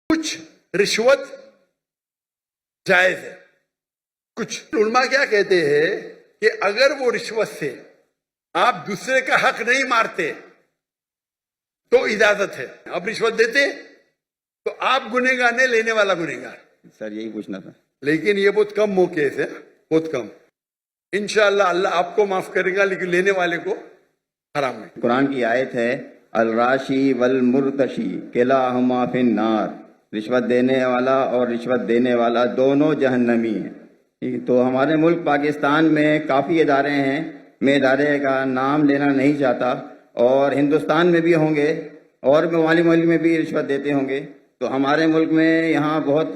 کچھ رشوت جائز ہے. کچھ علماء کیا کہتے ہیں کہ اگر وہ رشوت سے آپ دوسرے کا حق نہیں مارتے تو اجازت ہے. آپ رشوت دیتے تو آپ گنہگار نہیں، لینے والا گنہگار. سر یہی پوچھنا تھا. لیکن یہ بہت کم موقع ہے، بہت کم. انشاءاللہ اللہ آپ کو معاف کرے گا، لیکن لینے والے کو حرام ہے. قرآن کی آیت ہے الراشی والمرتشی کلاہما فی النار. رشوت دینے والا اور رشوت دینے والا دونوں جہنمی ہیں. تو ہمارے ملک پاکستان میں کافی ادارے ہیں، میں ادارے کا نام لینا نہیں چاہتا، اور ہندوستان میں بھی ہوں گے اور ممالک میں بھی رشوت دیتے ہوں گے. تو ہمارے ملک میں یہاں بہت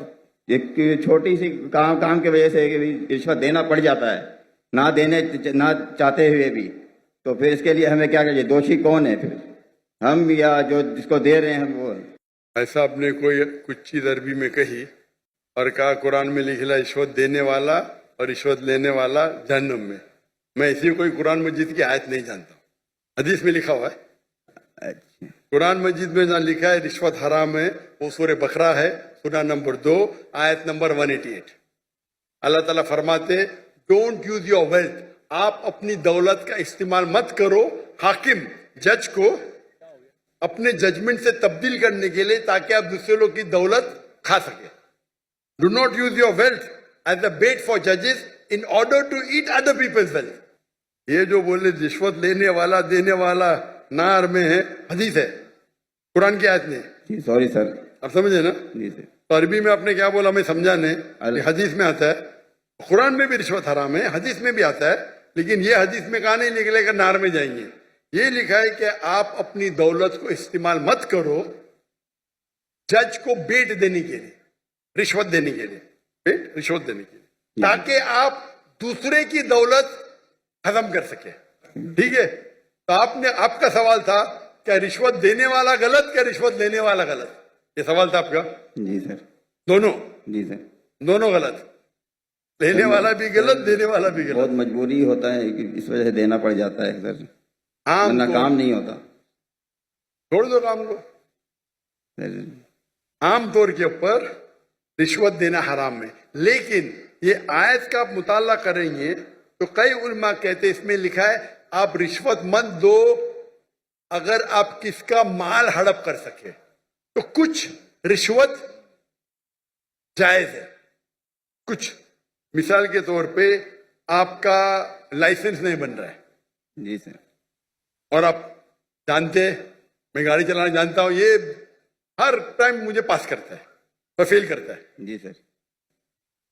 ایک چھوٹی سی کام کی وجہ سے رشوت دینا پڑ جاتا ہے، نہ چاہتے ہوئے بھی. تو پھر اس کے لیے ہمیں کیا کریے؟ دوشی کون ہے پھر، ہم یا جو جس کو دے رہے ہیں وہ؟ ایسا آپ نے کوئی کچھ چیز عربی میں کہی اور کہا قرآن میں لکھا رشوت دینے والا اور رشوت لینے والا جہنم میں. میں ایسی کوئی قرآن مجید کی آیت نہیں جانتا. حدیث میں لکھا ہوا ہے. قرآن مجید میں جہاں لکھا ہے رشوت حرام ہے وہ سورہ بقرہ ہے، سورہ نمبر 2 آیت نمبر 188. اللہ تعالیٰ فرماتے ڈونٹ یوز یور ویلتھ، آپ اپنی دولت کا استعمال مت کرو حاکم جج کو اپنے ججمنٹ سے تبدیل کرنے کے لیے تاکہ آپ دوسرے لوگ کی دولت کھا سکے. Do not use your wealth as a bait for ججز in order to eat other people's wealth. یہ جو بولے رشوت لینے والا دینے والا نار میں ہے، حدیث ہے، قرآن کی آیت نہیں. جی سوری سر. آپ سمجھے نا؟ جی سر. تو عربی میں آپ نے کیا بولا میں سمجھا نہیں. حدیث میں آتا ہے، قرآن میں بھی رشوت حرام ہے، حدیث میں بھی آتا ہے، لیکن یہ حدیث میں کہا نہیں نکلے گا نار میں جائیں گے. یہ لکھا ہے کہ آپ اپنی دولت کو استعمال مت کرو جج کو بیٹ دینے کے لیے، رشوت دینے کے لیے، بیٹ رشوت دینے کے لیے، تاکہ آپ دوسرے کی دولت ختم کر سکے. ٹھیک ہے؟ تو آپ کا سوال تھا کیا رشوت دینے والا غلط کیا رشوت لینے والا غلط؟ یہ سوال تھا آپ کا. جی سر. دونوں. جی سر. دونوں غلط، لینے والا بھی غلط دینے والا بھی غلط. بہت مجبوری ہوتا ہے کہ اس وجہ سے دینا پڑ جاتا ہے سر، ورنہ کام نہیں ہوتا. چھوڑ دو کام کو. عام طور کے اوپر رشوت دینا حرام ہے، لیکن یہ آیت کا آپ مطالعہ کریں گے تو کئی علماء کہتے ہیں اس میں لکھا ہے آپ رشوت مت دو اگر آپ کس کا مال ہڑپ کر سکے. تو کچھ رشوت جائز ہے. کچھ مثال کے طور پہ آپ کا لائسنس نہیں بن رہا ہے. جی سر. اور آپ جانتے میں گاڑی چلانا جانتا ہوں، یہ ہر ٹائم مجھے پاس کرتا ہے اور فیل کرتا ہے. جی سر.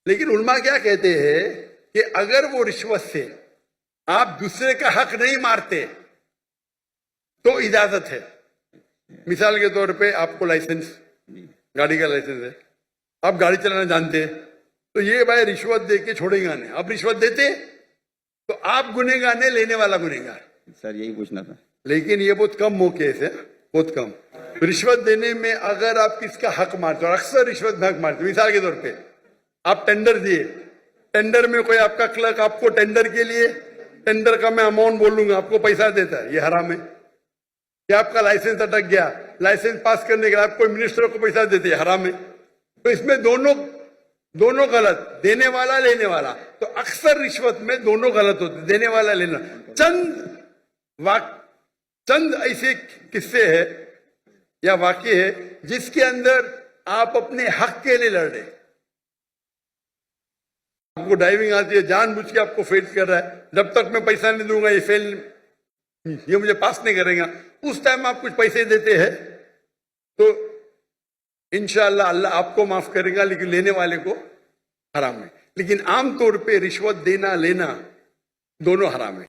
لیکن علماء کیا کہتے ہیں کہ اگر وہ رشوت سے آپ دوسرے کا حق نہیں مارتے تو اجازت ہے. مثال کے طور پہ آپ کو لائسنس، گاڑی کا لائسنس ہے، آپ گاڑی چلانا جانتے تو یہ بھائی رشوت دے کے چھوڑے گا نہیں. آپ رشوت دیتے تو آپ گنہگار نہیں، لینے والا گنہگار. سر یہی پوچھنا تھا. لیکن یہ بہت کم موقع ہے، بہت کم. رشوت دینے میں اگر آپ کس کا حق مارتے، اور اکثر رشوت میں حق مارتے، مثال کے طور پہ آپ ٹینڈر دیے، ٹینڈر میں کوئی آپ کا کلرک آپ کو ٹینڈر کے لیے ٹینڈر کا میں اماؤنٹ بول لوں گا، آپ کو پیسہ دیتا ہے، یہ حرام ہے. یا آپ کا لائسنس اٹک گیا، لائسنس پاس کرنے کے لیے آپ کوئی منسٹر کو پیسہ دیتے ہیں، حرام ہے. تو اس میں دونوں غلط، دینے والا لینے والا. تو اکثر رشوت میں دونوں غلط ہوتے، دینے والا لینا. چند ایسے قصے ہیں یا واقع ہے جس کے اندر آپ اپنے حق کے لیے لڑ رہے. آپ کو ڈرائیونگ آتی ہے، جان بوجھ کے آپ کو فیل کر رہا ہے، جب تک میں پیسہ نہیں دوں گا یہ مجھے پاس نہیں کرے گا. اس ٹائم آپ کچھ پیسے دیتے ہیں تو انشاءاللہ اللہ آپ کو معاف کرے گا، لیکن لینے والے کو حرام ہے. لیکن عام طور پہ رشوت دینا لینا دونوں حرام ہے.